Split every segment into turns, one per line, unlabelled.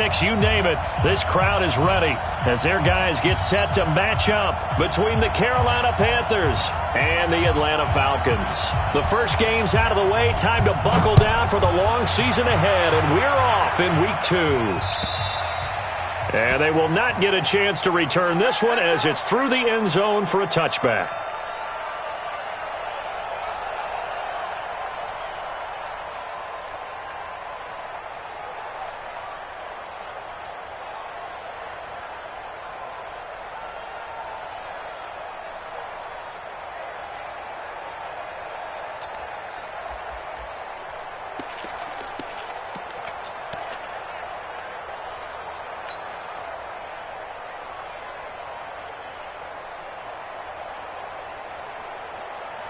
You name it, this crowd is ready as their guys get set to match up between the Carolina Panthers and the Atlanta Falcons. The first game's out of the way. Time to buckle down for the long season ahead, and we're off in Week 2. And they will not get a chance to return this one as it's through the end zone for a touchback.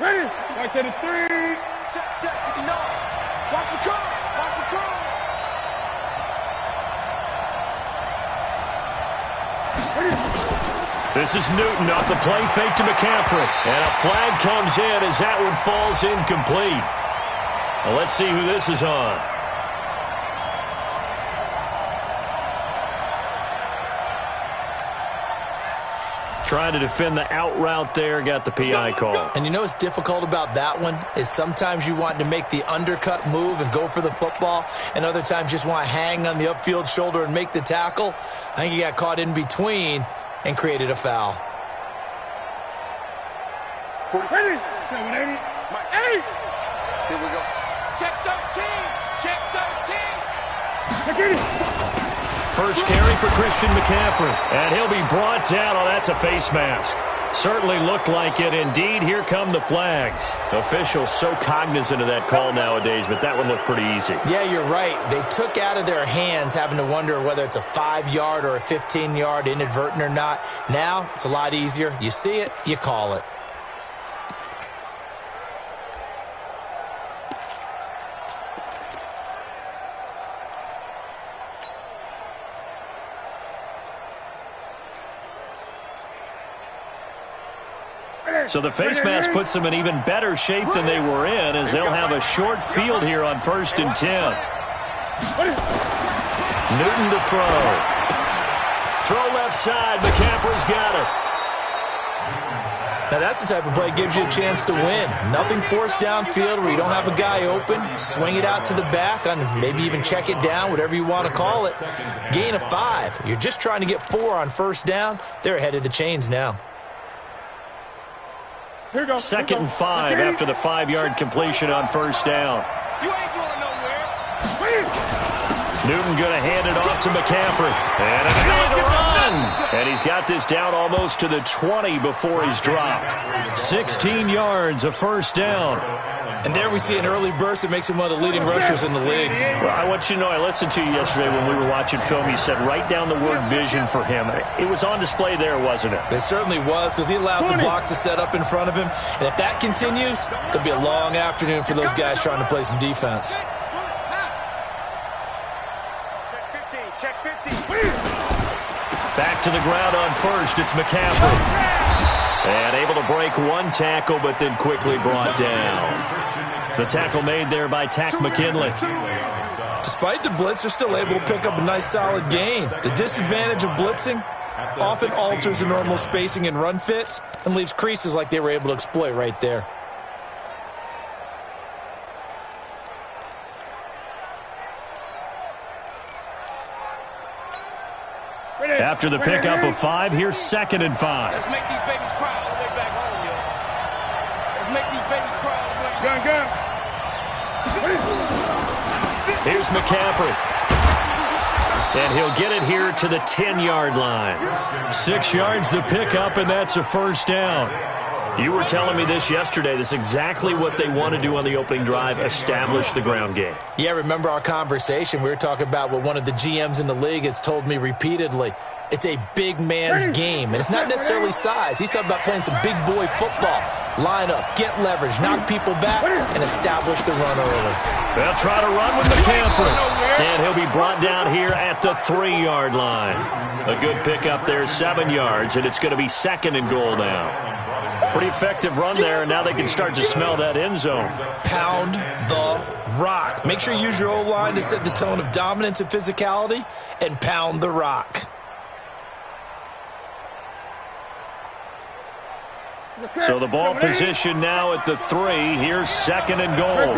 Ready? Right to the 3. Check. No. Watch the curl.
This is Newton off the play fake to McCaffrey. And a flag comes in as that one falls incomplete. Well, let's see who this is on. Trying to defend the out route there, got the PI call.
And you know what's difficult about that one is sometimes you want to make the undercut move and go for the football, and other times just want to hang on the upfield shoulder and make the tackle. I think he got caught in between and created a foul.
40. 780. My 8. Here we go. Check 13. I get it.
First carry for Christian McCaffrey, and he'll be brought down. Oh, that's a face mask. Certainly looked like it. Indeed, here come the flags. Officials so cognizant of that call nowadays, but that one looked pretty easy.
Yeah, you're right. They took out of their hands having to wonder whether it's a 5-yard or a 15-yard inadvertent or not. Now, it's a lot easier. You see it, you call it.
So the face mask puts them in even better shape than they were in, as they'll have a short field here on 1st and 10. Newton to throw. Throw left side. McCaffrey's got it.
Now that's the type of play that gives you a chance to win. Nothing forced downfield where you don't have a guy open. Swing it out to the back, and maybe even check it down, whatever you want to call it. Gain of 5. You're just trying to get 4 on 1st down. They're ahead of the chains now.
2nd and 5 after the 5-yard completion on 1st down.
You ain't going nowhere.
Newton going to hand it off to McCaffrey. And an ability to run. And he's got this down almost to the 20 before he's dropped. 16 yards, a 1st down.
And there we see an early burst that makes him one of the leading rushers in the league.
Well, I want you to know, I listened to you yesterday when we were watching film. You said write down the word vision for him. It was on display there, wasn't it?
It certainly was, because he allows some blocks to set up in front of him. And if that continues, it'll be a long afternoon for those guys trying to play some defense.
Check 15.
Back to the ground on 1st. It's McCaffrey. And able to break one tackle, but then quickly brought down. The tackle made there by Tack McKinley.
Despite the blitz, they're still able to pick up a nice solid gain. The disadvantage of blitzing often alters the normal spacing and run fits and leaves creases like they were able to exploit right there.
After the pickup of 5, here's 2nd and 5.
Let's make these babies cry all the way back home, yo. Let's make these babies cry all the way back.
Here's McCaffrey. And he'll get it here to the 10-yard line. 6 yards the pickup, and that's a 1st down. You were telling me this yesterday. This is exactly what they want to do on the opening drive, establish the ground game.
Yeah, remember our conversation? We were talking about what one of the GMs in the league has told me repeatedly. It's a big man's game, and it's not necessarily size. He's talking about playing some big boy football. Line up, get leverage, knock people back, and establish the run early.
They'll try to run with McCaffrey. And he'll be brought down here at the 3-yard line. A good pickup there, 7 yards, and it's going to be 2nd and goal now. Pretty effective run there, and now they can start to smell that end zone.
Pound the rock. Make sure you use your O-line to set the tone of dominance and physicality, and pound the rock.
So the ball position now at the 3. Here's 2nd and goal.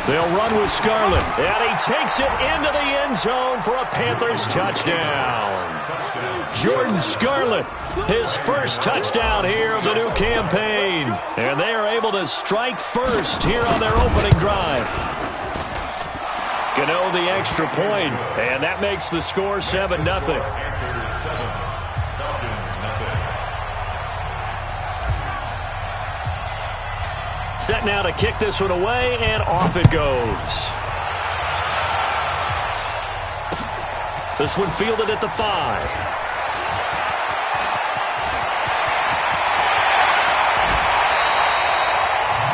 They'll run with Scarlett, and he takes it into the end zone for a Panthers touchdown. Jordan Scarlett, his first touchdown here of the new campaign. And they are able to strike first here on their opening drive. Gano the extra point, and that makes the score 7-0. Set now to kick this one away, and off it goes. This one fielded at the 5.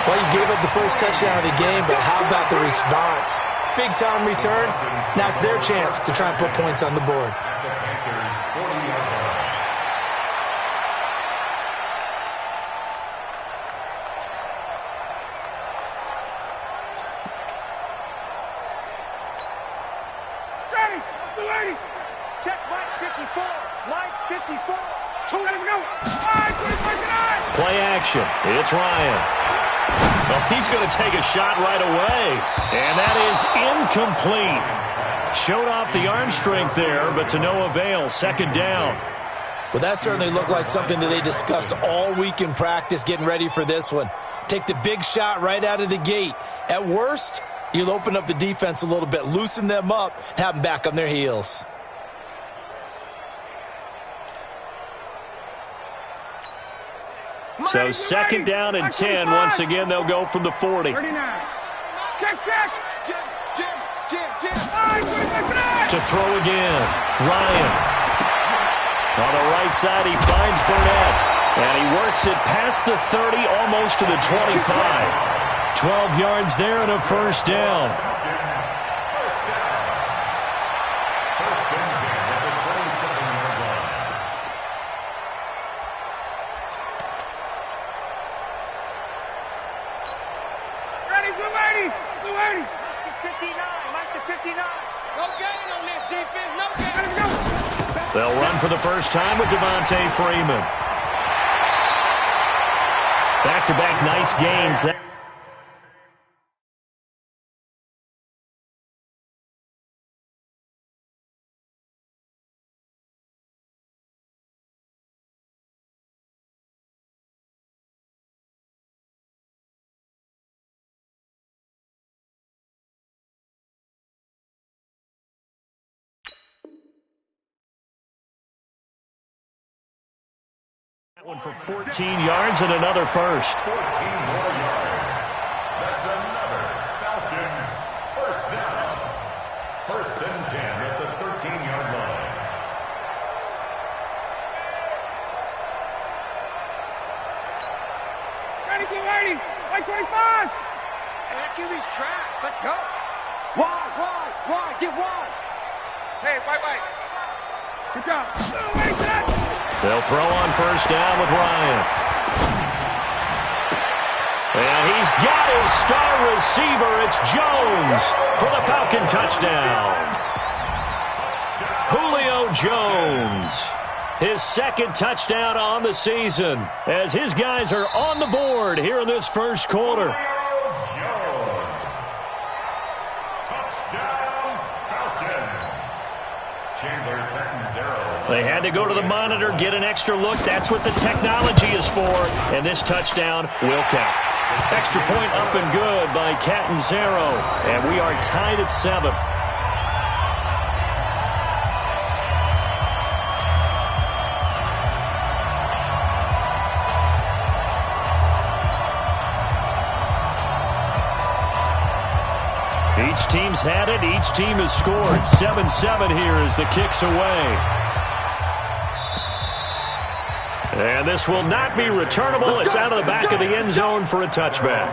Well, you gave up the first touchdown of the game, but how about the response? Big-time return. Now it's their chance to try and put points on the board.
Check Mike 54. Mike 54.
Play action. It's Ryan. Well, he's going to take a shot right away. And that is incomplete. Showed off the arm strength there, but to no avail. 2nd down.
Well, that certainly looked like something that they discussed all week in practice getting ready for this one. Take the big shot right out of the gate. At worst, you'll open up the defense a little bit, loosen them up, and have them back on their heels.
So 2nd down and 10. Once again, they'll go from the 40.
39. Check.
To throw again. Ryan. On the right side, he finds Burnett. And he works it past the 30, almost to the 25. 12 yards there and a first down. They'll run for the first time with Devontae Freeman. Back-to-back nice gains. That one for 14 yards and another first.
14 more yards. That's another Falcons first down. 1st and 10 at the 13-yard line.
Ready, 125. Hey, that QB's trash. Let's go. Wide. Get wide. Hey, bye. Good job.
They'll throw on first down with Ryan. And he's got his star receiver. It's Jones for the Falcon touchdown. Julio Jones. His 2nd touchdown on the season as his guys are on the board here in this first quarter. They had to go to the monitor, get an extra look. That's what the technology is for. And this touchdown will count. Extra point up and good by Catanzaro. And we are tied at 7. Each team's had it. Each team has scored. 7-7 here as the kick's away. And this will not be returnable. It's out of the back of the end zone for a touchback.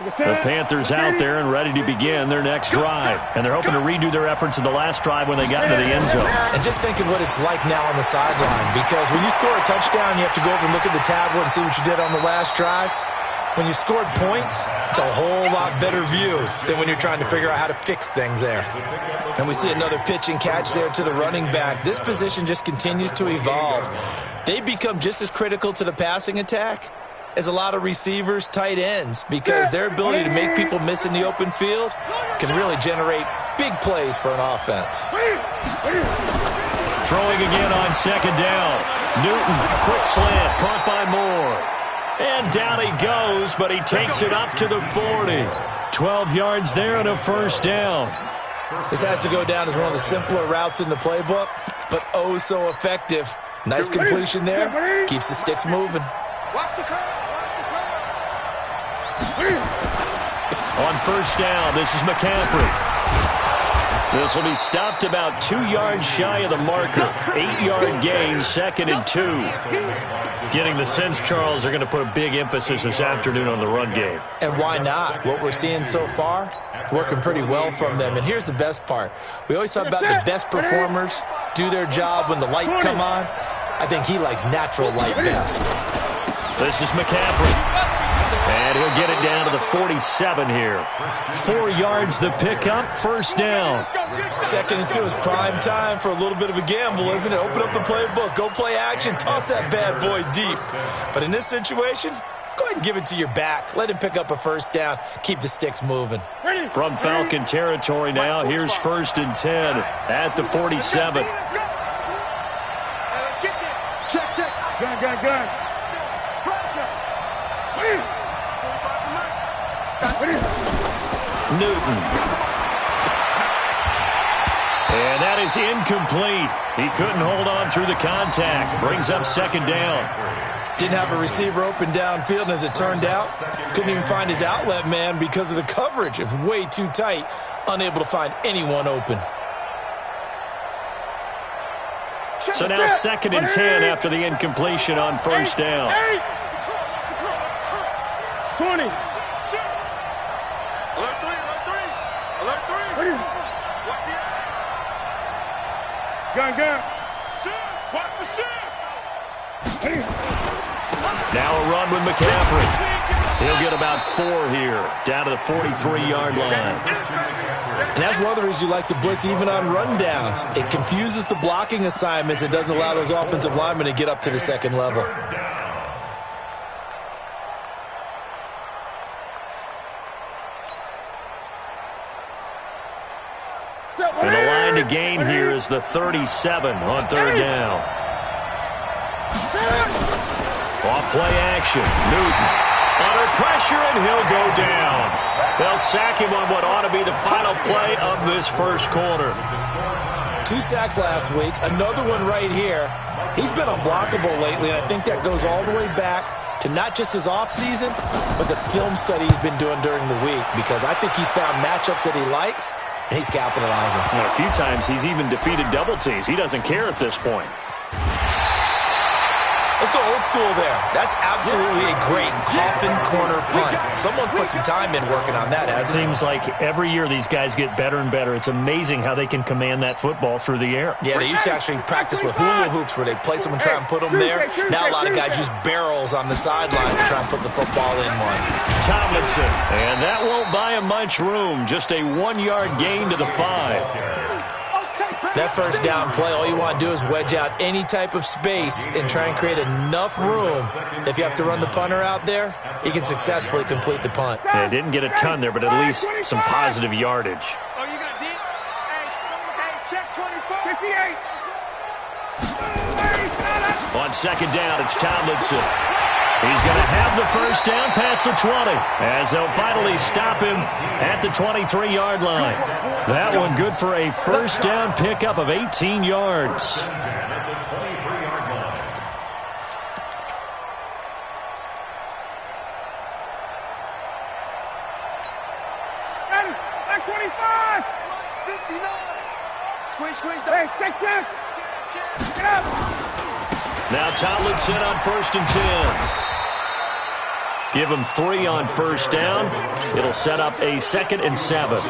The Panthers out there and ready to begin their next drive. And they're hoping to redo their efforts in the last drive when they got into the end zone.
And just think of what it's like now on the sideline, because when you score a touchdown, you have to go over and look at the tablet and see what you did on the last drive. When you scored points, it's a whole lot better view than when you're trying to figure out how to fix things there. And we see another pitch and catch there to the running back. This position just continues to evolve. They become just as critical to the passing attack as a lot of receivers, tight ends, because their ability to make people miss in the open field can really generate big plays for an offense.
Throwing again on second down. Newton, quick slant, caught by Moore. And down he goes, but he takes it up to the 40. 12 yards there and a first down.
This has to go down as one of the simpler routes in the playbook, but oh so effective. Nice completion there. Keeps the sticks moving.
Watch the curve.
On first down, this is McCaffrey. This will be stopped about 2 yards shy of the marker. 8-yard gain, 2nd and 2. Getting the sense, Charles, they're going to put a big emphasis this afternoon on the run game.
And why not? What we're seeing so far, it's working pretty well from them. And here's the best part. We always talk about the best performers do their job when the lights come on. I think he likes natural light best.
This is McCaffrey. And he'll get it down to the 47 here. 4 yards the pickup, first down.
2nd and 2 is prime time for a little bit of a gamble, isn't it? Open up the playbook, go play action, toss that bad boy deep. But in this situation, go ahead and give it to your back. Let him pick up a first down. Keep the sticks moving.
From Falcon territory now, here's 1st and 10 at the 47.
Check. Gun.
Newton. And that is incomplete. He couldn't hold on through the contact. Brings up 2nd down.
Didn't have a receiver open downfield, and as it turned out, couldn't even find his outlet man because of the coverage. It was way too tight, unable to find anyone open.
So now 2nd and 10 after the incompletion on first down.
20. Gun. Watch the shift.
Now a run with McCaffrey. He'll get about 4 here, down to the 43-yard line.
And that's one of the reasons you like to blitz even on rundowns. It confuses the blocking assignments. It doesn't allow those offensive linemen to get up to the 2nd level.
And the line to gain here is the 37 on 3rd down. Off play action. Newton under pressure, and he'll go down. They'll sack him on what ought to be the final play of this first quarter.
2 sacks last week, another one right here. He's been unblockable lately, and I think that goes all the way back to not just his offseason, but the film study he's been doing during the week, because I think he's found matchups that he likes, and he's capitalizing.
And a few times he's even defeated double teams. He doesn't care at this point.
Let's go old school there. That's absolutely a great coffin corner punt. Someone's put some time in working on that, hasn't it?
Seems like every year these guys get better and better. It's amazing how they can command that football through the air.
Yeah, they used to actually practice with hula hoops where they place them and try and put them there. Now a lot of guys use barrels on the sidelines to try and put the football in one.
Tomlinson, and that won't buy him much room. Just a 1-yard gain to the 5.
That first down play, all you want to do is wedge out any type of space and try and create enough room. If you have to run the punter out there, he can successfully complete the punt.
Yeah, didn't get a ton there, but at least some positive yardage.
Oh, you got deep? Hey, check 24. 58.
On 2nd down, it's Tomlinson. He's going to have the first down past the 20 as they'll finally stop him at the 23-yard line. That one good for a first down pickup of 18 yards.
Back 25. 59. Squeeze. Hey, check. Get up.
Now Tomlinson on 1st and 10. Give him 3 on first down. It'll set up a 2nd and 7.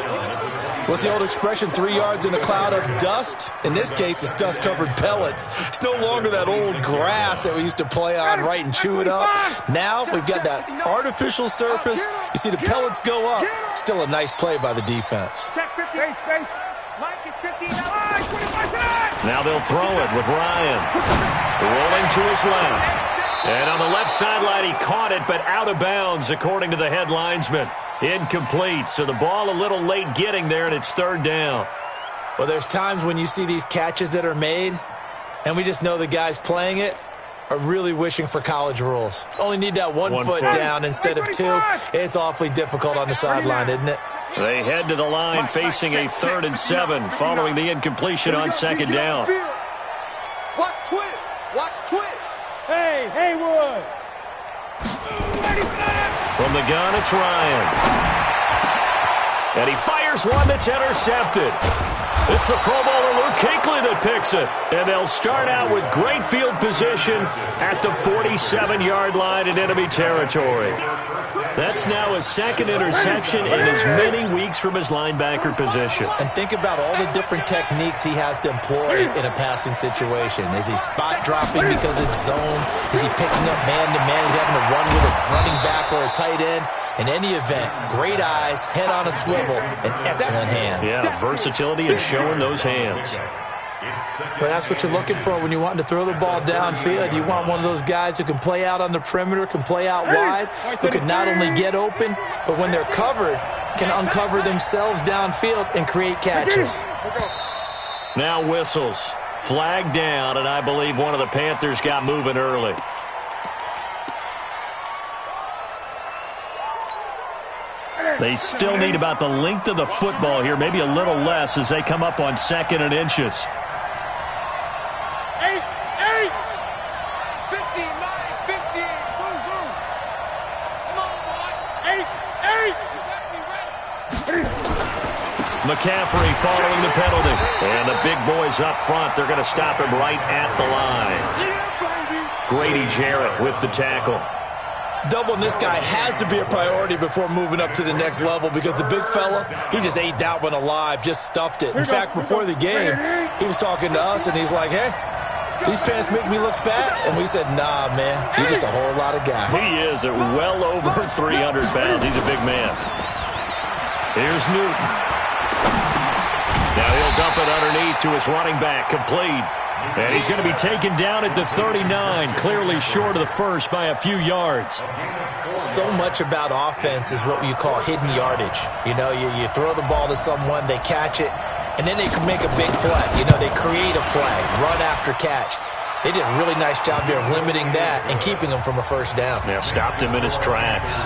What's the old expression, 3 yards in a cloud of dust? In this case, it's dust-covered pellets. It's no longer that old grass that we used to play on, right, and chew it up. Now we've got that artificial surface. You see the pellets go up. Still a nice play by the defense.
Check 50. Mike is 15.
Now they'll throw it with Ryan. Rolling to his left. And on the left sideline, he caught it, but out of bounds, according to the head linesman. Incomplete, so the ball a little late getting there, and it's 3rd down.
Well, there's times when you see these catches that are made, and we just know the guys playing it are really wishing for college rules. Only need that one foot down instead of 2. It's awfully difficult on the sideline, isn't it?
They head to the line facing a 3rd and 7 following the incompletion on 2nd down.
Watch twist. Watch twist. Hey, Haywood.
From the gun, it's Ryan. And he fires one that's intercepted. It's the Pro Bowler Luke Kuechly that picks it. And they'll start out with great field position at the 47-yard line in enemy territory. That's now his 2nd interception in as many weeks from his linebacker position.
And think about all the different techniques he has to employ in a passing situation. Is he spot dropping because it's zone? Is he picking up man-to-man? Is he having to run with a running back or a tight end? In any event, great eyes, head on a swivel, and excellent hands.
Yeah, versatility and showing those hands.
But that's what you're looking for when you want to throw the ball downfield. You want one of those guys who can play out on the perimeter, can play out wide, who can not only get open, but when they're covered, can uncover themselves downfield and create catches.
Now whistles. Flag down, and I believe one of the Panthers got moving early. They still need about the length of the football here, maybe a little less as they come up on 2nd and inches.
8, 15, 9, 15, boom, boom. Come on, boy. 8.
McCaffrey following the penalty. And the big boys up front, they're going to stop him right at the line. Grady Jarrett with the tackle.
Doubling this guy has to be a priority before moving up to the next level because the big fella, he just ate that one alive, just stuffed it. In fact, before the game, he was talking to us, and he's like, hey, these pants make me look fat? And we said, nah, man, you're just a whole lot of guy.
He is at well over 300 pounds. He's a big man. Here's Newton. Now he'll dump it underneath to his running back, complete. And he's going to be taken down at the 39, clearly short of the first by a few yards.
So much about offense is what you call hidden yardage. You know, you throw the ball to someone, they catch it, and then they can make a big play. You know, they create a play, run after catch. They did a really nice job there of limiting that and keeping him from a first down.
Yeah, stopped him in his tracks.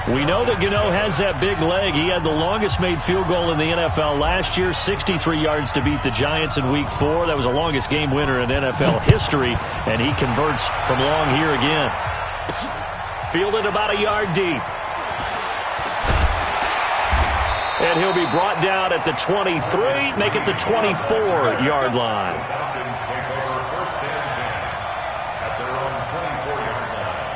We know that Gano has that big leg. He had the longest made field goal in the NFL last year, 63 yards to beat the Giants in Week 4. That was the longest game winner in NFL history, and he converts from long here again. Fielded about a yard deep. And he'll be brought down at the 23, make it the 24-yard line.
Falcons take over 1st and 10 at their own 24-yard line.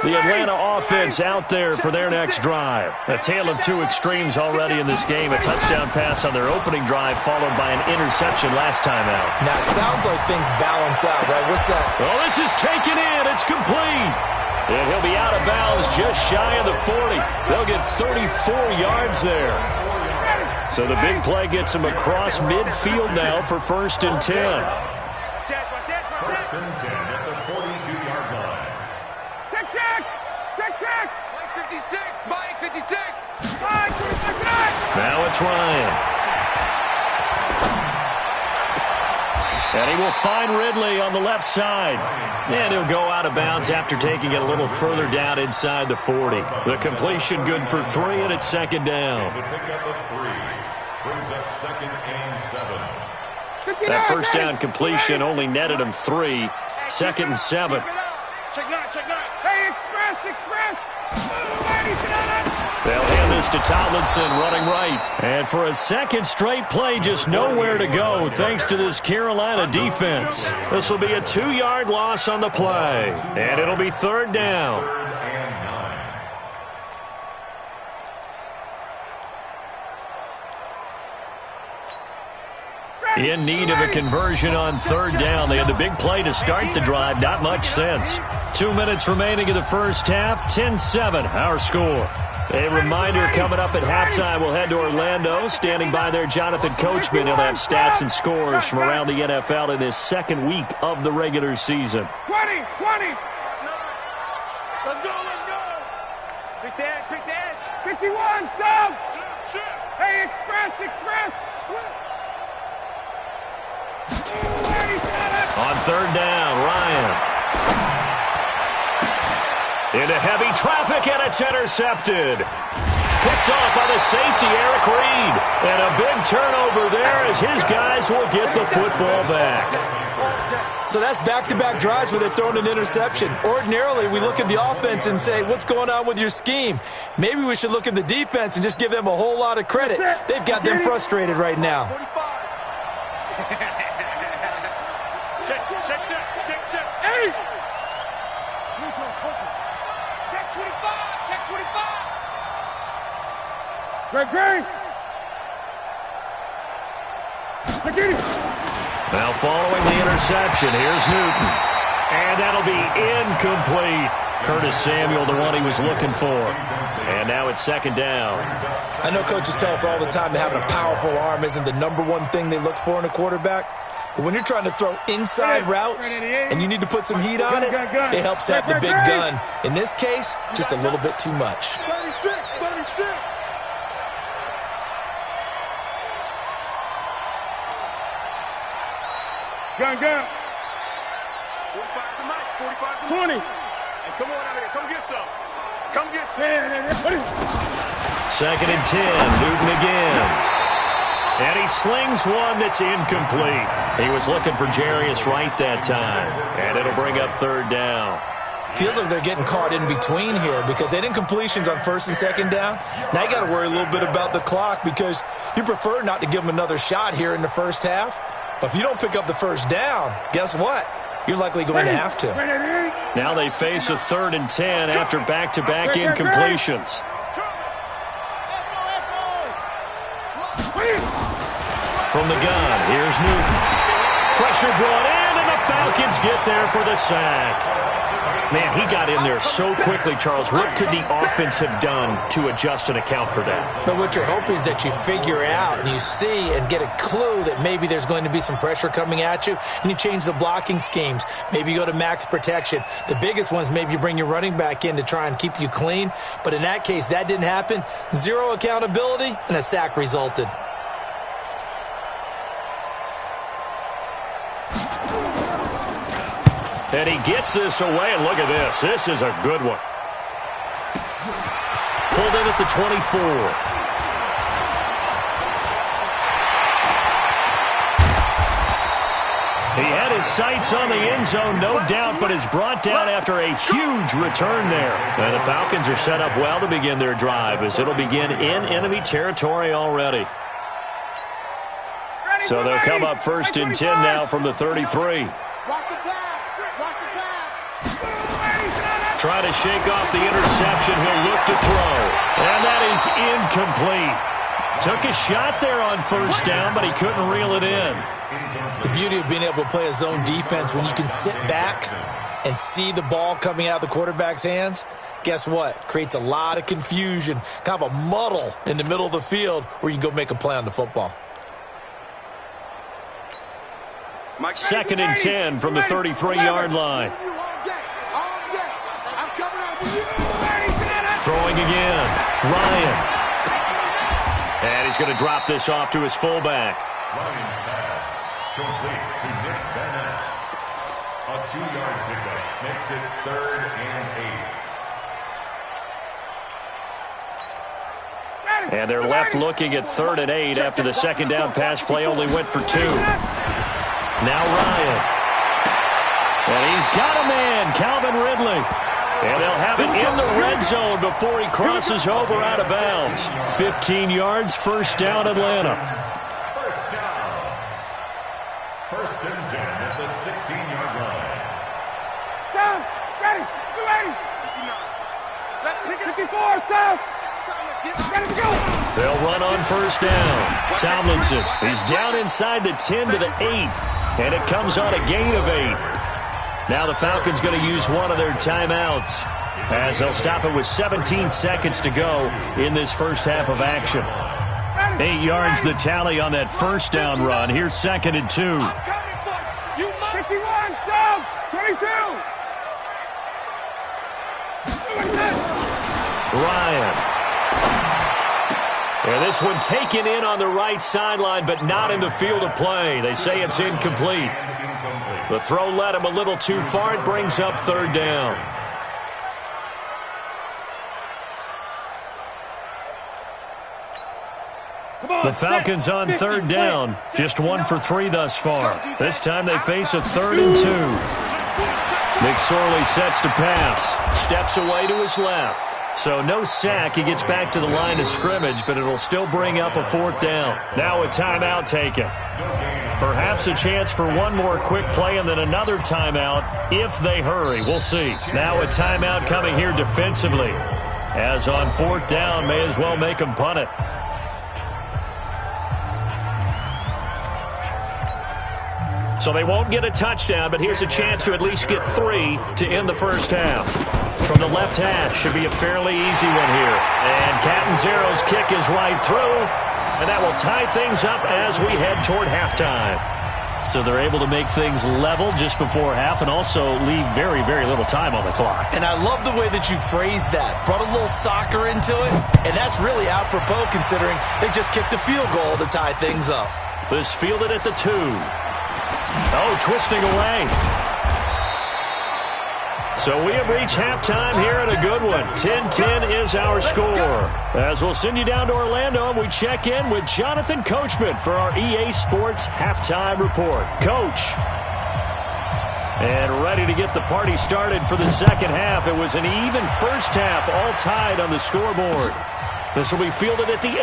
The Atlanta offense out there for their next drive. A tale of two extremes already in this game. A touchdown pass on their opening drive followed by an interception last time out.
Now, it sounds like things balance out, right? What's that?
Oh, this is taken in. It's complete. And he'll be out of bounds just shy of the 40. They'll get 34 yards there. So the big play gets him across midfield now for 1st and 10.
1st and 10 at the 42-yard line.
Check. Mike 56. Mike 56.
Now it's Ryan. And he will find Ridley on the left side. And he'll go out of bounds after taking it a little further down inside the 40. The completion good for 3, and it's 2nd down.
To pick up a 3. Brings up 2nd and 7.
That first down completion only netted him 3. 2nd and 7.
Check 9. Hey, express.
They'll hand this to Tomlinson running right. And for a second straight play, just nowhere to go thanks to this Carolina defense. This will be a 2-yard loss on the play. And it'll be 3rd down. In need of a conversion on 3rd down. They had the big play to start the drive. Not much sense. 2 minutes remaining in the first half. 10-7, our score. A reminder coming up at halftime. We'll head to Orlando. Standing by there, Jonathan Coachman. He'll have stats and scores from around the NFL in his 2nd week of the regular season.
20. Let's go. Quick the edge. 51, sub. Hey, express.
On 3rd down, Ryan. Into heavy traffic, and it's intercepted. Picked off by the safety, Eric Reed. And a big turnover there as his guys will get the football back.
So that's back-to-back drives where they're throwing an interception. Ordinarily, we look at the offense and say, what's going on with your scheme? Maybe we should look at the defense and just give them a whole lot of credit. They've got them frustrated right now.
Check. Hey! Check 25. Great.
Now following the interception, here's Newton. And that'll be incomplete. Curtis Samuel, the one he was looking for. And now it's 2nd down.
I know coaches tell us all the time that having a powerful arm isn't the #1 thing they look for in a quarterback. But when you're trying to throw inside routes and you need to put some heat on it, it helps have the big gun. In this case, just a little bit too much.
36. Gun. 45 to 20. Hey, come on out here. Come get some. Come get some.
2nd and 10. Newton again. And he slings one that's incomplete. He was looking for Jarius Wright that time. And it'll bring up 3rd down.
Feels like they're getting caught in between here because they didn't completions on 1st and 2nd down. Now you got to worry a little bit about the clock because you prefer not to give them another shot here in the first half. But if you don't pick up the 1st down, guess what? You're likely going to have to.
Now they face a 3rd and 10 after back-to-back incompletions. From the gun, here's Newton. Pressure brought in, and the Falcons get there for the sack. Man, he got in there so quickly, Charles. What could the offense have done to adjust and account for that?
But what you're hoping is that you figure out and you see and get a clue that maybe there's going to be some pressure coming at you, and you change the blocking schemes. Maybe you go to max protection. The biggest one is maybe you bring your running back in to try and keep you clean. But in that case, that didn't happen. 0 accountability, and a sack resulted.
And he gets this away, and look at this. This is a good one. Pulled in at the 24. He had his sights on the end zone, no doubt, but is brought down after a huge return there. And the Falcons are set up well to begin their drive as it'll begin in enemy territory already. So they'll come up 1st and 10 now from the 33. Trying to shake off the interception. He'll look to throw. And that is incomplete. Took a shot there on 1st down, but he couldn't reel it in.
The beauty of being able to play a zone defense when you can sit back and see the ball coming out of the quarterback's hands, guess what? Creates a lot of confusion, kind of a muddle in the middle of the field where you can go make a play on the football.
2nd and 10 from the 33-yard line. Throwing again. Ryan. And he's going to drop this off to his fullback.
Ryan's pass complete to Nick Bennett. A 2-yard pickup makes it 3rd and 8.
And they're left looking at 3rd and 8 after the 2nd down pass play only went for 2. Now Ryan. And he's got a man, Calvin Ridley. And they'll have it in the red zone before he crosses over out of bounds. 15 yards, first down, Atlanta.
First down. First and 10 at the 16-yard line.
Down, ready, you ready? Let's pick it. 54, down. Ready to go.
They'll run on first down. Tomlinson, he's down inside the 10 to the 8. And it comes on a gain of 8. Now the Falcons going to use one of their timeouts as they'll stop it with 17 seconds to go in this first half of action. 8 yards the tally on that first down run. Here's second and 2.
51, down, 22.
Ryan. And this one taken in on the right sideline, but not in the field of play. They say it's incomplete. The throw led him a little too far. It brings up third down. The Falcons on third down. Just 1 for 3 thus far. This time they face a 3rd and 2. McSorley sets to pass. Steps away to his left. So no sack. He gets back to the line of scrimmage, but it'll still bring up a 4th down. Now a timeout taken. Perhaps a chance for one more quick play and then another timeout if they hurry. We'll see. Now a timeout coming here defensively. As on 4th down, may as well make them punt it. So they won't get a touchdown, but here's a chance to at least get 3 to end the first half. From the left hash, should be a fairly easy one here. And Catanzaro's kick is right through, and that will tie things up as we head toward halftime. So they're able to make things level just before half and also leave very, very little time on the clock.
And I love the way that you phrased that. Brought a little soccer into it, and that's really apropos considering they just kicked a field goal to tie things up.
This fielded at the 2. Oh, twisting away. So we have reached halftime here at a good one. 10-10 is our score. As we'll send you down to Orlando, and we check in with Jonathan Coachman for our EA Sports Halftime Report. Coach. And ready to get the party started for the second half. It was an even first half, all tied on the scoreboard. This will be fielded at the 8.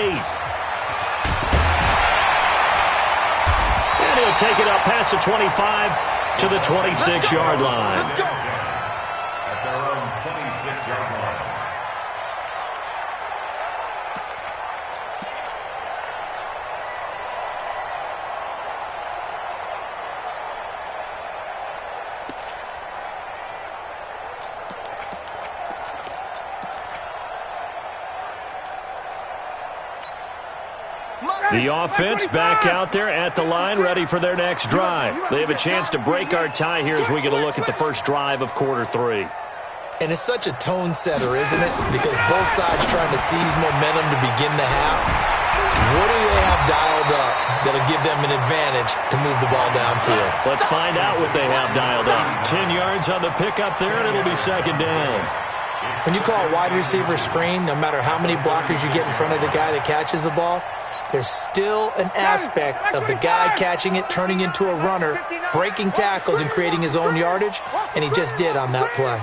And he'll take it up past the 25 to the 26-yard line.
At their own 26-yard line.
The offense back out there at the line, ready for their next drive. They have a chance to break our tie here as we get a look at the first drive of quarter 3.
And it's such a tone setter, isn't it? Because both sides trying to seize momentum to begin the half. What do they have dialed up that'll give them an advantage to move the ball downfield?
Let's find out what they have dialed up. 10 yards on the pickup there, and it'll be second down.
When you call a wide receiver screen, no matter how many blockers you get in front of the guy that catches the ball, there's still an aspect of the guy catching it, turning into a runner, breaking tackles and creating his own yardage, and he just did on that play.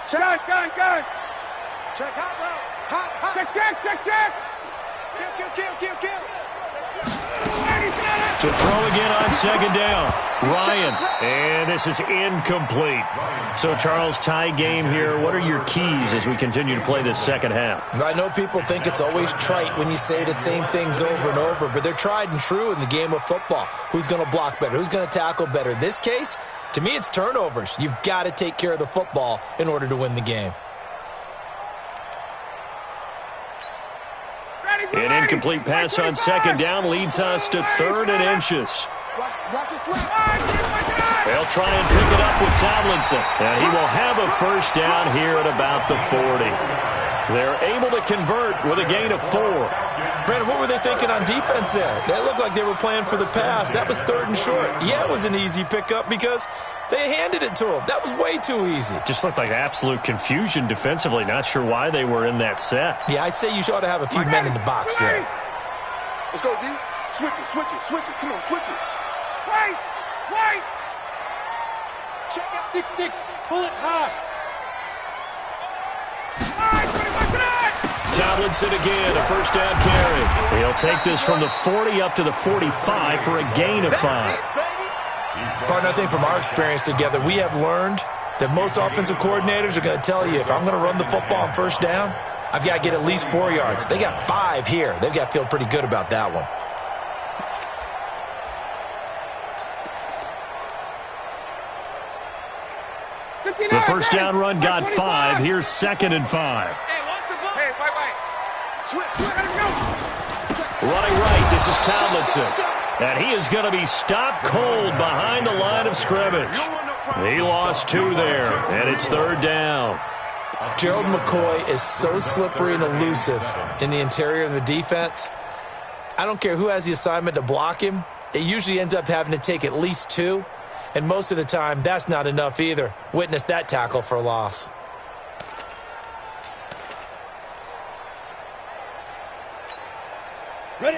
Check, gun. Check, hot. Check. Kill.
To throw again on second down. Ryan. And this is incomplete. So, Charles, tie game here. What are your keys as we continue to play this second half?
I know people think it's always trite when you say the same things over and over, but they're tried and true in the game of football. Who's going to block better? Who's going to tackle better? In this case, to me, it's turnovers. You've got to take care of the football in order to win the game.
An incomplete pass on second down leads us to 3rd and inches. They'll try and pick it up with Tomlinson. And he will have a first down here at about the 40. They're able to convert with a gain of 4.
Brandon, what were they thinking on defense there? That looked like they were playing for the pass. That was 3rd and short. Yeah, it was an easy pickup because they handed it to him. That was way too easy.
Just looked like absolute confusion defensively. Not sure why they were in that set.
Yeah, I'd say you ought to have a few men in the box there.
Let's go, D. Switch it. Come on, switch it. Wait. Check it. 6-6. Pull it high.
Tomlinson again, a first down carry. He'll take this from the 40 up to the 45 for a gain of 5.
Partner, I think from our experience together, we have learned that most offensive coordinators are going to tell you, if I'm going to run the football on first down, I've got to get at least 4 yards. They got 5 here. They've got to feel pretty good about that one.
The first down run got 5. Here's 2nd and 5. Running right, this is Tomlinson. And he is going to be stopped cold behind the line of scrimmage. He lost 2 there, and it's 3rd down.
Gerald McCoy is so slippery and elusive in the interior of the defense. I don't care who has the assignment to block him. It usually ends up having to take at least 2. And most of the time, that's not enough either. Witness that tackle for a loss.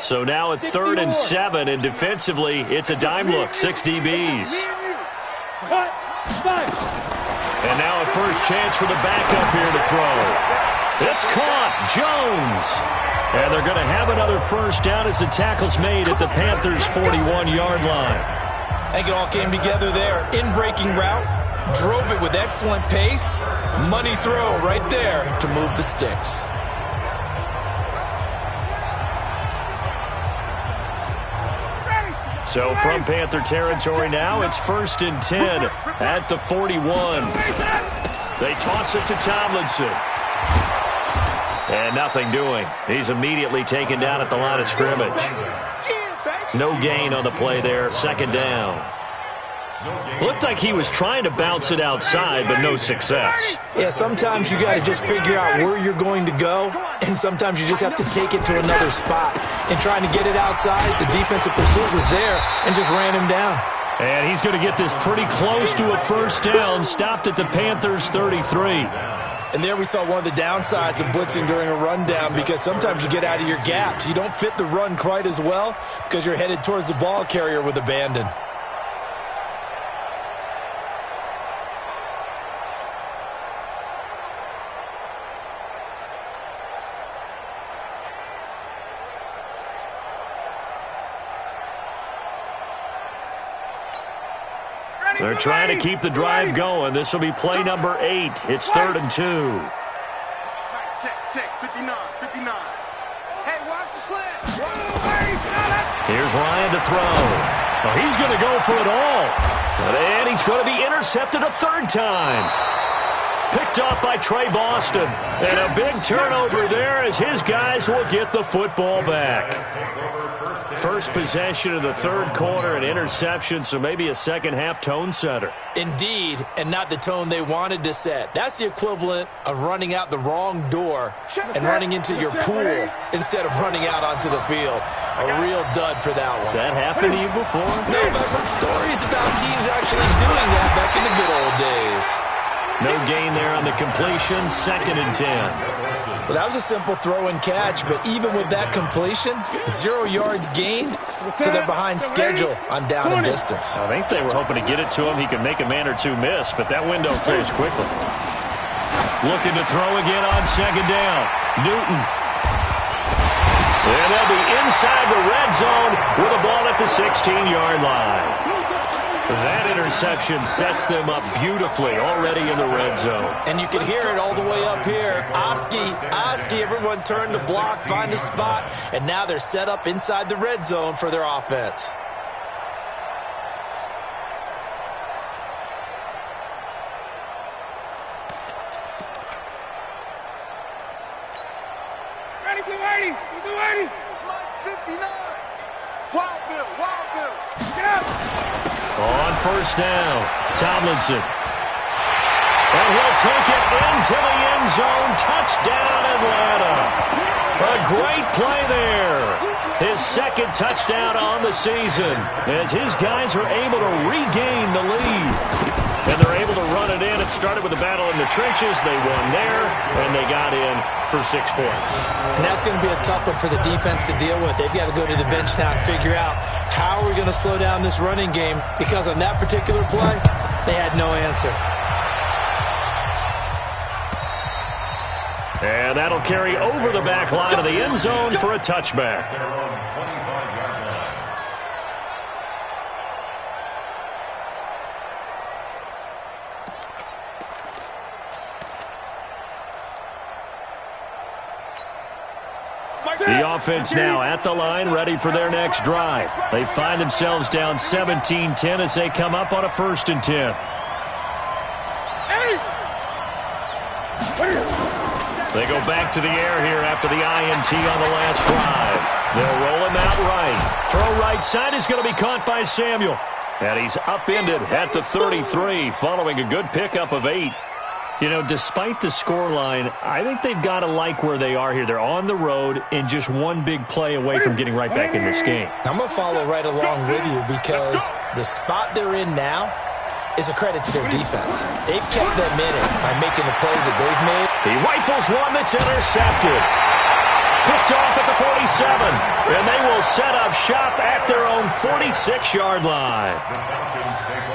So now at 3rd and 7, and defensively, it's a dime look, 6 DBs. And now a first chance for the backup here to throw. It's caught, Jones. And they're going to have another first down as the tackle's made at the Panthers' 41-yard line.
I think it all came together there. In-breaking route, drove it with excellent pace. Money throw right there to move the sticks.
So from Panther territory now, it's 1st and 10 at the 41. They toss it to Tomlinson. And nothing doing. He's immediately taken down at the line of scrimmage. No gain on the play there, 2nd down. Looked like he was trying to bounce it outside, but no success.
Yeah, sometimes you got to just figure out where you're going to go, and sometimes you just have to take it to another spot. And trying to get it outside, the defensive pursuit was there and just ran him down.
And he's going to get this pretty close to a first down, stopped at the Panthers' 33.
And there we saw one of the downsides of blitzing during a rundown, because sometimes you get out of your gaps. You don't fit the run quite as well because you're headed towards the ball carrier with abandon.
They're trying to keep the drive going. This will be play number 8. It's 3rd and 2.
Check, 59. Hey, watch the slip.
Here's Ryan to throw. Oh, he's going to go for it all. And he's going to be intercepted a 3rd time. Picked off by Trey Boston. And a big turnover there as his guys will get the football back. First possession of the 3rd quarter, an interception, so maybe a second-half tone setter.
Indeed, and not the tone they wanted to set. That's the equivalent of running out the wrong door and running into your pool instead of running out onto the field. A real dud for that one.
Has that happened to you before?
No, but I've heard stories about teams actually doing that back in the good old days.
No gain there on the completion, 2nd and 10.
Well, that was a simple throw and catch, but even with that completion, 0 yards gained, so they're behind schedule on down and distance.
I think they were hoping to get it to him. He could make a man or two miss, but that window closed quickly. Looking to throw again on 2nd down. Newton. And they'll be inside the red zone with a ball at the 16-yard line. That interception sets them up beautifully already in the red zone.
And you can hear it all the way up here. Oski, everyone turned to block, find a spot, and now they're set up inside the red zone for their offense.
Ready, Blue 80. Lights 59. Wild Bill. Get up.
On first down, Tomlinson. And he'll take it into the end zone. Touchdown, Atlanta. A great play there. His 2nd touchdown on the season as his guys are able to regain the lead. And they're able to run it in. It started with a battle in the trenches. They won there, and they got in for 6 points.
And that's going to be a tough one for the defense to deal with. They've got to go to the bench now and figure out how are we going to slow down this running game, because on that particular play, they had no answer.
And that'll carry over the back line of the end zone for a touchback. The offense now at the line, ready for their next drive. They find themselves down 17-10 as they come up on a 1st and 10. They go back to the air here after the INT on the last drive. They'll roll him out right. Throw right side is going to be caught by Samuel. And he's upended at the 33 following a good pickup of 8. You know, despite the scoreline, I think they've got to like where they are here. They're on the road and just one big play away from getting right back in this game.
I'm going to follow right along with you because the spot they're in now is a credit to their defense. They've kept them in it by making the plays that they've made.
He rifles one that's intercepted. Picked off at the 47, and they will set up shop at their own 46-yard line.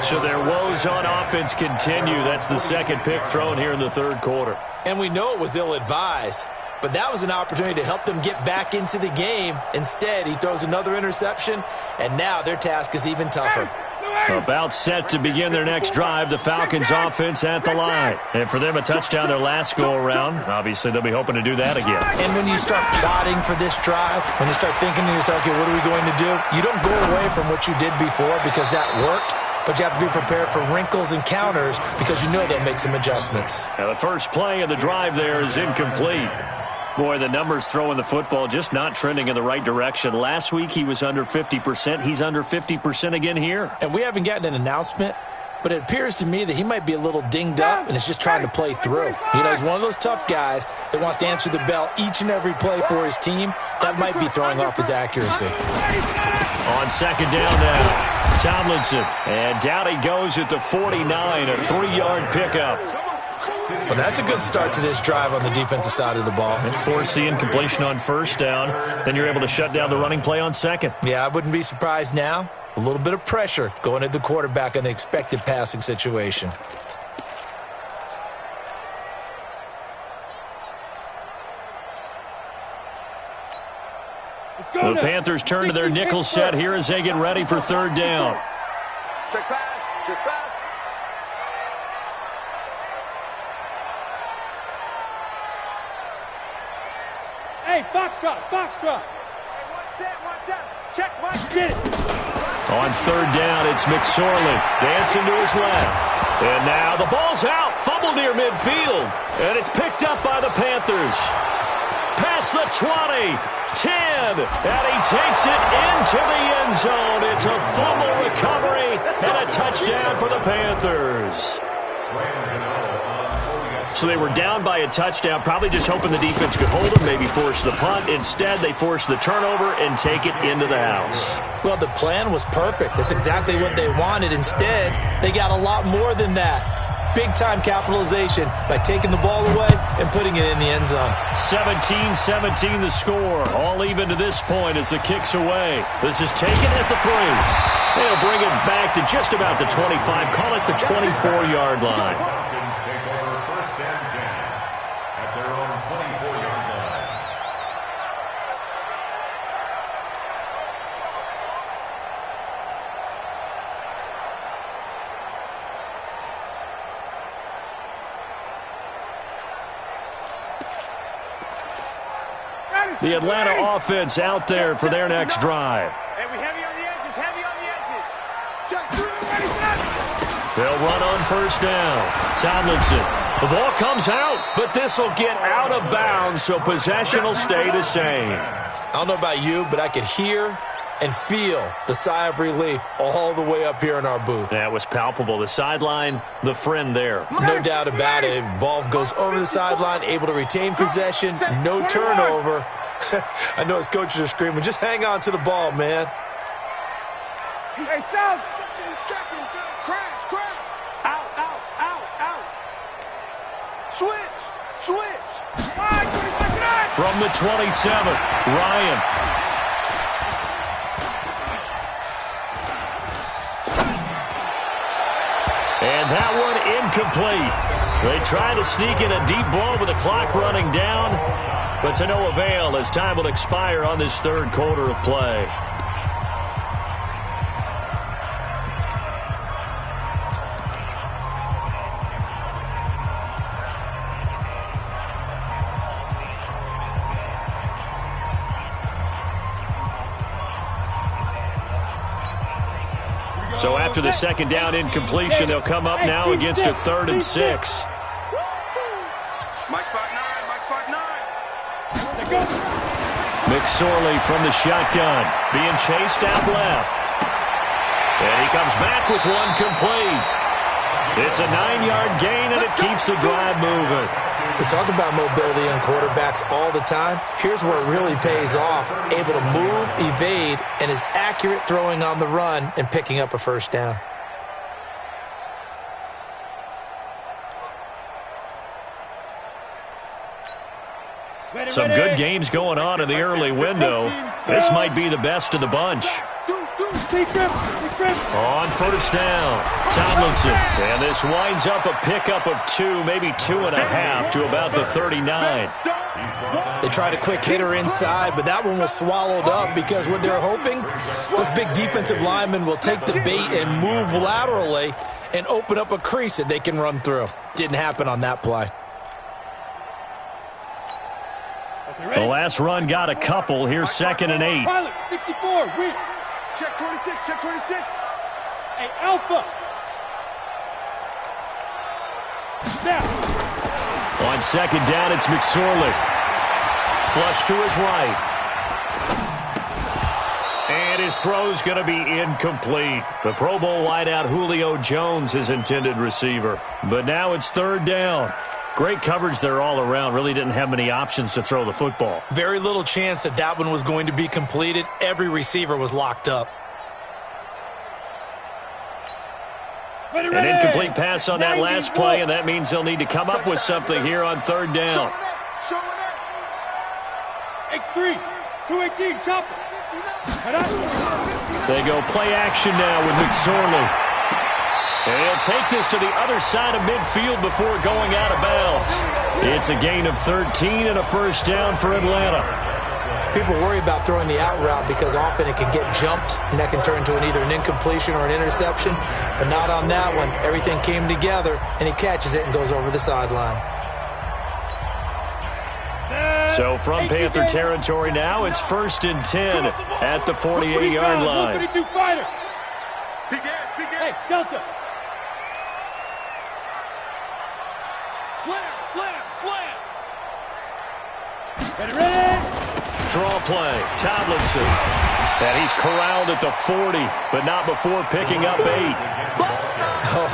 So their woes on offense continue. That's the second pick thrown here in the 3rd quarter.
And we know it was ill-advised, but that was an opportunity to help them get back into the game. Instead, he throws another interception, and now their task is even tougher.
About set to begin their next drive, the Falcons offense at the line. And for them, a touchdown their last go-around. Obviously, they'll be hoping to do that again.
And when you start plotting for this drive, when you start thinking to yourself, okay, what are we going to do? You don't go away from what you did before because that worked, but you have to be prepared for wrinkles and counters because you know they'll make some adjustments.
Now, the first play of the drive there is incomplete. Boy, the numbers throwing the football just not trending in the right direction. Last week, he was under 50%. He's under 50% again here.
And we haven't gotten an announcement, but it appears to me that he might be a little dinged up and is just trying to play through. You know, he's one of those tough guys that wants to answer the bell each and every play for his team. That might be throwing off his accuracy.
On 2nd down now, Tomlinson. And down he goes at the 49, a 3-yard pickup.
Well, that's a good start to this drive on the defensive side of the ball.
And force the incompletion on 1st down. Then you're able to shut down the running play on 2nd.
Yeah, I wouldn't be surprised now. A little bit of pressure going at the quarterback in an expected passing situation.
The Panthers turn to their nickel set here as they get ready for 3rd down.
Check pass, check pass. Hey, box drop, box drop. Hey, one set. Check, Mike, get it.
On 3rd down, it's McSorley dancing to his left. And now the ball's out, fumble near midfield. And it's picked up by the Panthers. Past the 20, 10, and he takes it into the end zone. It's a fumble recovery and a touchdown for the Panthers. So they were down by a touchdown, probably just hoping the defense could hold them, maybe force the punt. Instead, they force the turnover and take it into the house.
Well, the plan was perfect. That's exactly what they wanted. Instead, they got a lot more than that. Big-time capitalization by taking the ball away and putting it in the end zone.
17-17 the score. All even to this point as the kick's away. This is taken at the 3. They'll bring it back to just about the 25. Call it the 24-yard line. The Atlanta offense out there for their next drive.
Hey, we heavy on the edges, heavy on the edges. Just ready, set.
They'll run on 1st down. Tomlinson. The ball comes out, but this will get out of bounds, so possession will stay the same.
I don't know about you, but I could hear and feel the sigh of relief all the way up here in our booth.
That was palpable. The sideline, the friend there.
No doubt about it. Ball goes over the sideline, able to retain possession, no turnover. I know his coaches are screaming, just hang on to the ball, man.
Hey, South. Crash, crash. Out, out, out, out. Switch, switch.
From the 27, Ryan. And that one incomplete. They try to sneak in a deep ball with the clock running down, but to no avail as time will expire on this third quarter of play. So after the second down incompletion, they'll come up now against a 3rd and 6. McSorley from the shotgun, being chased out left. And he comes back with one complete. It's a 9-yard gain, and it keeps the drive moving.
We talk about mobility on quarterbacks all the time. Here's where it really pays off. Able to move, evade, and is accurate throwing on the run and picking up a first down.
Some good games going on in the early window. This might be the best of the bunch. On first down, Tomlinson. And this winds up a pickup of 2, maybe 2.5 to about the 39.
They tried a quick hitter inside, but that one was swallowed up because what they're hoping, those big defensive linemen will take the bait and move laterally and open up a crease that they can run through. Didn't happen on that play.
The last run got a couple. Here's 2nd and 8.
Pilot, 64, wait. Check 26, check 26. Hey, Alpha. Snap.
On 2nd down, it's McSorley. Flush to his right. And his throw's going to be incomplete. The Pro Bowl wideout Julio Jones, his intended receiver. But now it's 3rd down. Great coverage there all around. Really didn't have many options to throw the football.
Very little chance that that one was going to be completed. Every receiver was locked up.
An incomplete pass on that last play, and that means they'll need to come up with something here on 3rd down.
X3, 218, chopper.
They go play action now with McSorley. And he'll take this to the other side of midfield before going out of bounds. It's a gain of 13 and a first down for Atlanta.
People worry about throwing the out route because often it can get jumped, and that can turn into either an incompletion or an interception. But not on that one. Everything came together, and he catches it and goes over the sideline.
So from Panther territory now, it's 1st and 10 at the 48-yard line.
Hey, Delta. Slam. Ready.
Draw play, Tomlinson. And he's corralled at the 40, but not before picking up 8.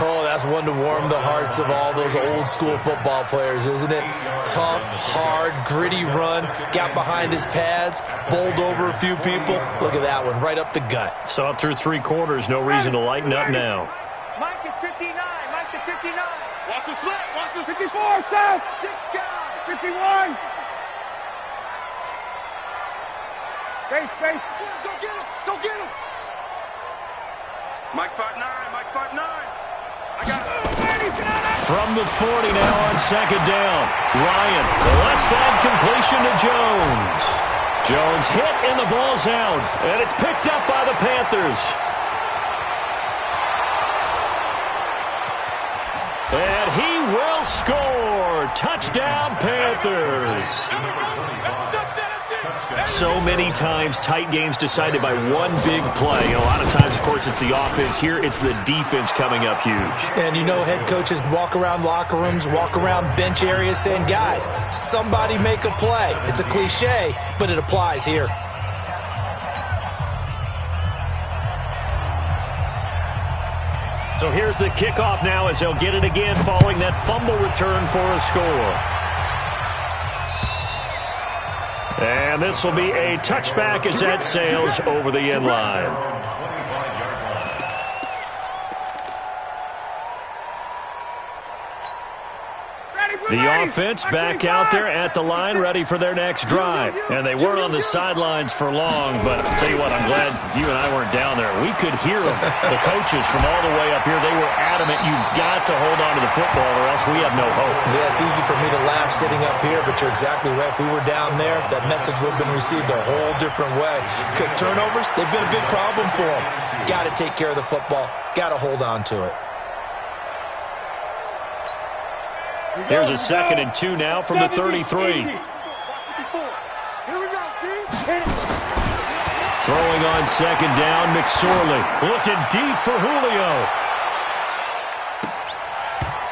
Oh, that's one to warm the hearts of all those old school football players, isn't it? Tough, hard, gritty run, got behind his pads, bowled over a few people. Look at that one, right up the gut.
So up through 3 quarters, no reason to lighten up now.
Mike is 59, Mike is 59. Watch the slip, watch the 54, south. 51. Space. Go get him. Mike 5'9", Mike 5'9". I got it.
From the 40 now on 2nd down. Ryan, the left side completion to Jones. Jones hit and the ball's out. And it's picked up by the Panthers. And he will score. Touchdown, Panthers. So many times, tight games decided by one big play. A lot of times, of course, it's the offense. Here, it's the defense coming up huge.
And you know head coaches walk around locker rooms, walk around bench areas saying, guys, somebody make a play. It's a cliche, but it applies here.
So here's the kickoff now as they'll get it again following that fumble return for a score. And this will be a touchback as that sails over the end line. The offense back out there at the line, ready for their next drive. And they weren't on the sidelines for long, but I'll tell you what, I'm glad you and I weren't down there. We could hear them, the coaches from all the way up here. They were adamant, you've got to hold on to the football or else we have no hope.
Yeah, it's easy for me to laugh sitting up here, but you're exactly right. If we were down there, that message would have been received a whole different way. Because turnovers, they've been a big problem for them. Got to take care of the football. Got to hold on to it.
Here's a 2nd and 2 now from the 33. Throwing on 2nd down, McSorley looking deep for Julio.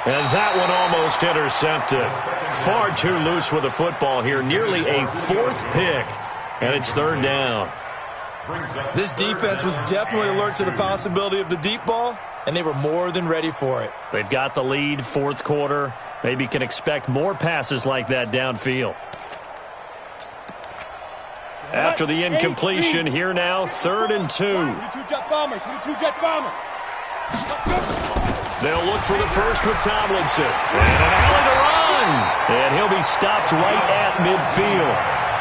And that one almost intercepted. Far too loose with the football here. Nearly a 4th pick. And it's 3rd down.
This defense was definitely alert to the possibility of the deep ball, and they were more than ready for it.
They've got the lead, 4th quarter. Maybe can expect more passes like that downfield. After the incompletion, here now, 3rd and 2. They'll look for the first with Tomlinson. And an alley to run. And he'll be stopped right at midfield.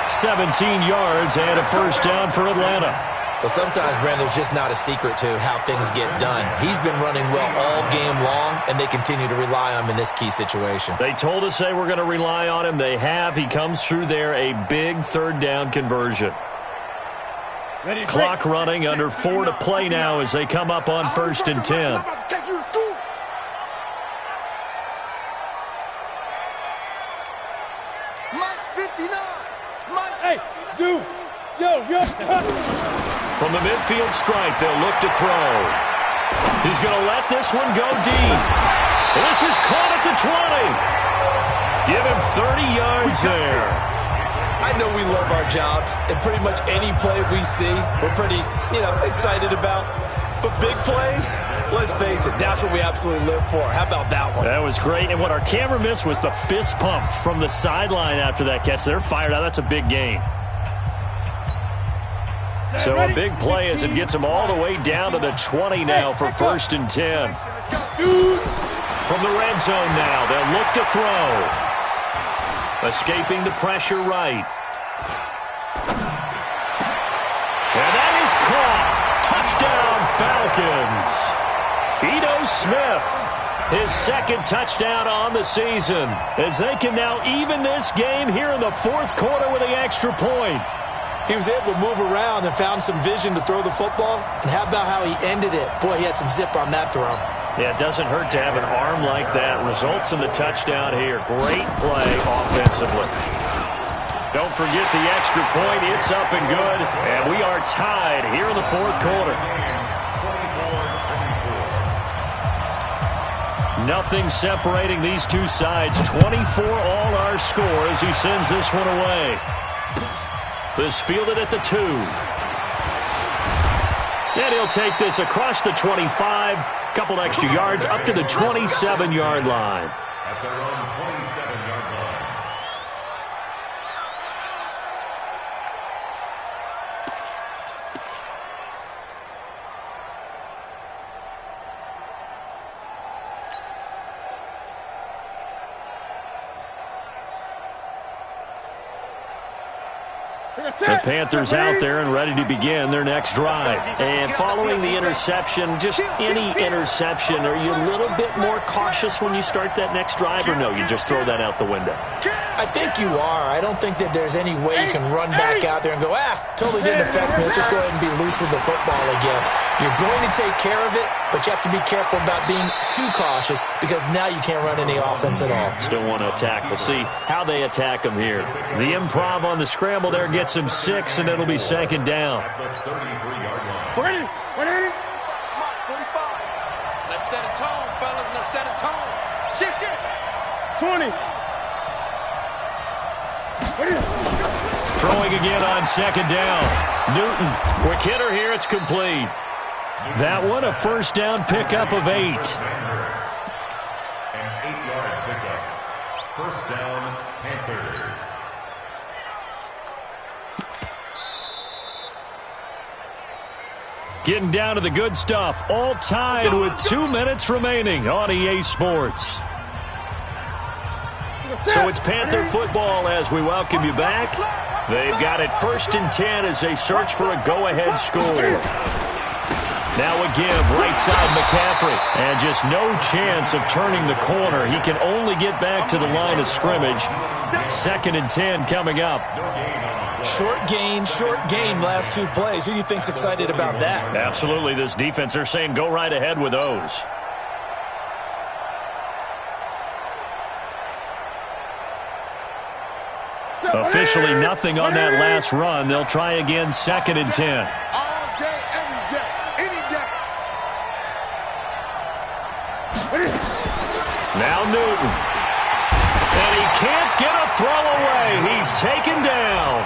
17 yards and a 1st down for Atlanta.
Well, sometimes, Brandon, it's just not a secret to how things get done. He's been running well all game long, and they continue to rely on him in this key situation.
They told us they were going to rely on him. They have. He comes through there, a big 3rd down conversion. Clock running, under 4 to play now as they come up on 1st and 10. From the midfield stripe, they'll look to throw. He's going to let this one go deep. This is caught at the 20. Give him 30 yards there.
I know we love our jobs, and pretty much any play we see, we're pretty, excited about. But big plays, let's face it, that's what we absolutely live for. How about that one?
That was great. And what our camera missed was the fist pump from the sideline after that catch. They're fired out. That's a big gain. So a big play as it gets them all the way down to the 20 now for 1st and 10. From the red zone now, they'll look to throw. Escaping the pressure right. And that is caught. Touchdown, Falcons. Ito Smith, his 2nd touchdown on the season, as they can now even this game here in the 4th quarter with the extra point.
He was able to move around and found some vision to throw the football. And how about how he ended it? Boy, he had some zip on that throw.
Yeah, it doesn't hurt to have an arm like that. Results in the touchdown here. Great play offensively. Don't forget the extra point. It's up and good. And we are tied here in the 4th quarter. Nothing separating these two sides. 24 all our score as he sends this one away. This fielded at the 2. And he'll take this across the 25. Couple extra yards up to the 27-yard line.
At their own 27-yard line.
The Panthers out there and ready to begin their next drive. And following the interception, just any interception, are you a little bit more cautious when you start that next drive, or no, you just throw that out the window?
I think you are. I don't think that there's any way you can run back out there and go, totally didn't affect me. Let's just go ahead and be loose with the football again. You're going to take care of it, but you have to be careful about being too cautious because now you can't run any offense at all.
Still want to attack. We'll see how they attack them here. The improv on the scramble there gets him 6, and it'll be 2nd down.
20. 180. 45.
Let's set a tone, fellas. Let's set a tone. Shift.
20.
Throwing again on 2nd down. Newton, quick hitter here. It's complete. That one, a 1st down pickup of 8.
An 8-yard pickup. 1st down, Panthers.
Getting down to the good stuff. All tied with 2 minutes remaining on EA Sports. So it's Panther football as we welcome you back. They've got it 1st and 10 as they search for a go-ahead score. Now a give, right side McCaffrey. And just no chance of turning the corner. He can only get back to the line of scrimmage. 2nd and 10 coming up.
Short gain, last 2 plays. Who do you think's excited about that?
Absolutely. This defense, they're saying go right ahead with those. Officially nothing on that last run. They'll try again 2nd and 10.
All day, every day, any day.
Now Newton. And he can't get a throw away. He's taken down.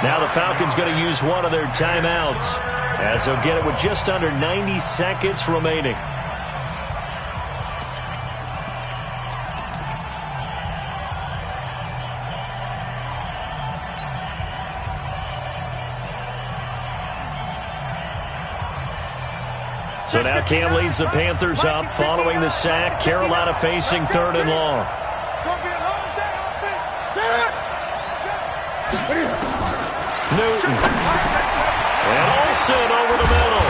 Now the Falcons going to use one of their timeouts as they'll get it with just under 90 seconds remaining. So now Cam leads the Panthers up following the sack. Carolina facing 3rd and long. Newton. And Olsen over the middle.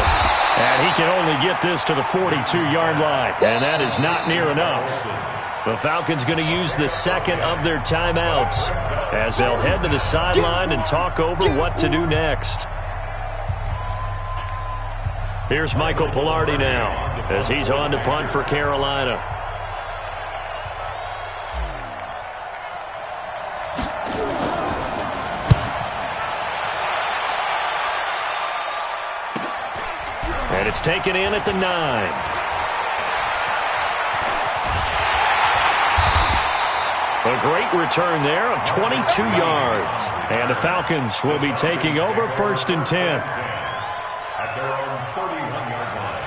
And he can only get this to the 42-yard line. And that is not near enough. The Falcons going to use the 2nd of their timeouts as they'll head to the sideline and talk over what to do next. Here's Michael Pilardi now as he's on to punt for Carolina. And it's taken in at the 9. A great return there of 22 yards. And the Falcons will be taking over 1st and 10.
At their own 31-yard line.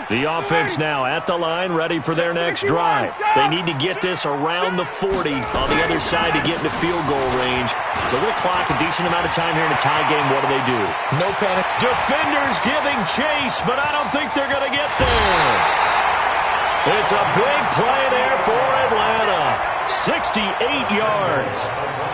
The offense now at the line, ready for their next drive. They need to get this around the 40 on the other side to get into field goal range. They're going to clock a decent amount of time here in a tie game. What do?
No panic.
Defenders giving chase, but I don't think they're going to get there. It's a big play there for Atlanta. 68 yards.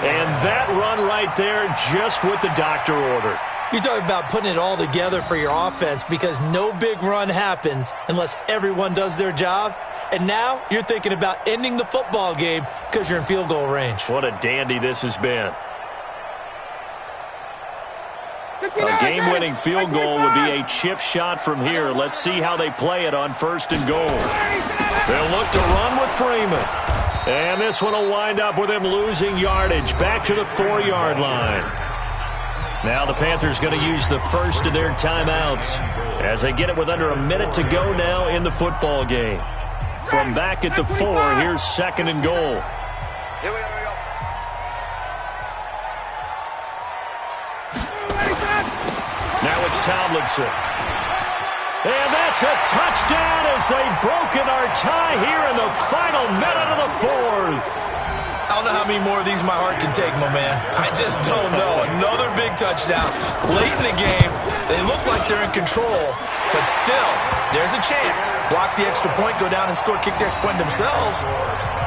And that run right there just what the doctor ordered.
You're talking about putting it all together for your offense because no big run happens unless everyone does their job. And now you're thinking about ending the football game because you're in field goal range.
What a dandy this has been. A game-winning field goal would be a chip shot from here. Let's see how they play it on 1st and goal. They'll look to run with Freeman. And this one will wind up with him losing yardage back to the 4-yard line. Now the Panthers going to use the 1st of their timeouts as they get it with under a minute to go now in the football game. From back at the 4, here's 2nd and goal.
Here we go.
Now it's Tomlinson. And that's a touchdown as they've broken our tie here in the final minute of the 4th.
I don't know how many more of these my heart can take, my man. I just don't know. Another big touchdown. Late in the game, they look like they're in control, but still, there's a chance. Block the extra point, go down and score, kick the extra point themselves.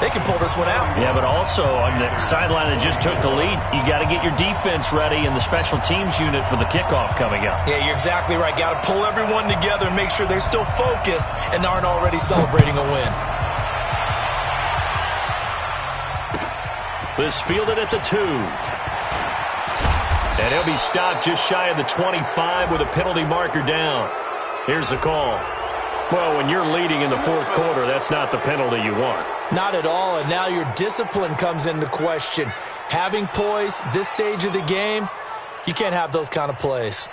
They can pull this one out.
Yeah, but also on the sideline that just took the lead, you got to get your defense ready and the special teams unit for the kickoff coming up.
Yeah, you're exactly right. Got to pull everyone together and make sure they're still focused and aren't already celebrating a win.
This fielded at the 2. And he'll be stopped just shy of the 25 with a penalty marker down. Here's the call. Well, when you're leading in the 4th quarter, that's not the penalty you want.
Not at all, and now your discipline comes into question. Having poise this stage of the game, you can't have those kind of plays.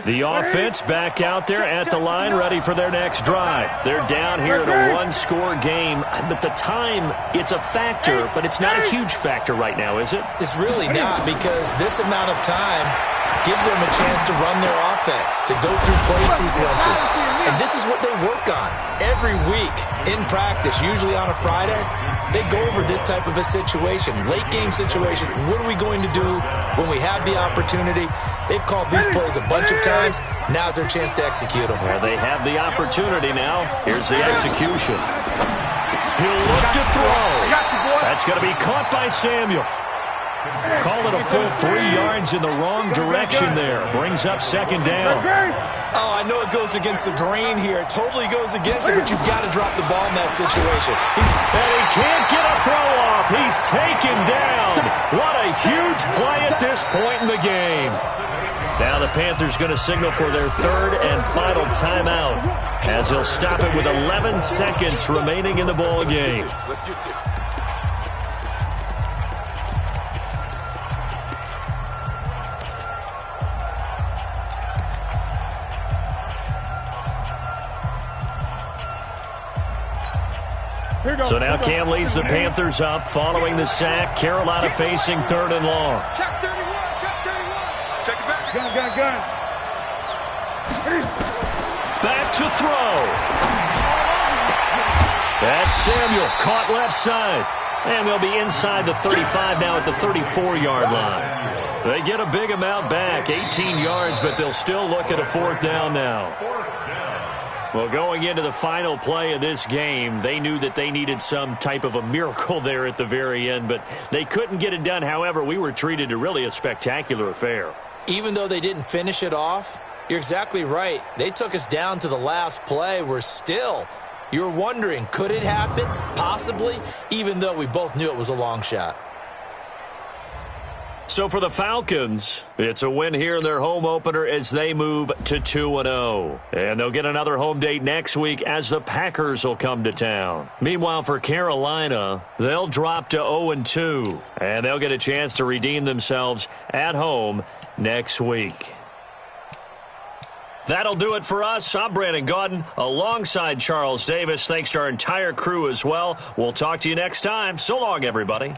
The offense back out there at the line, ready for their next drive. They're down here in a one-score game. But the time, it's a factor, but it's not a huge factor right now, is it?
It's really not, because this amount of time, gives them a chance to run their offense, to go through play sequences. And this is what they work on every week in practice, usually on a Friday. They go over this type of a situation, late game situation. What are we going to do when we have the opportunity? They've called these plays a bunch of times. Now's their chance to execute them.
Well, they have the opportunity now. Here's the execution. He'll look to throw. That's going to be caught by Samuel. Call it a full 3 yards in the wrong direction there. Brings up second down.
Oh, I know it goes against the grain here. It totally goes against it, but you've got to drop the ball in that situation.
And he can't get a throw off. He's taken down. What a huge play at this point in the game. Now the Panthers going to signal for their third and final timeout as he'll stop it with 11 seconds remaining in the ball game. So now Cam leads the Panthers up following the sack. Carolina facing third and long.
Check 31, check 31. Check it back. Gun.
Back to throw. That's Samuel, caught left side. And they'll be inside the 35 now at the 34-yard line. They get a big amount back, 18 yards, but they'll still look at a fourth down now. Well, going into the final play of this game, they knew that they needed some type of a miracle there at the very end, but they couldn't get it done. However, we were treated to really a spectacular affair.
Even though they didn't finish it off, you're exactly right. They took us down to the last play. You're wondering, could it happen? Possibly, even though we both knew it was a long shot.
So for the Falcons, it's a win here in their home opener as they move to 2-0. And they'll get another home date next week as the Packers will come to town. Meanwhile, for Carolina, they'll drop to 0-2. And they'll get a chance to redeem themselves at home next week. That'll do it for us. I'm Brandon Gaudin alongside Charles Davis. Thanks to our entire crew as well. We'll talk to you next time. So long, everybody.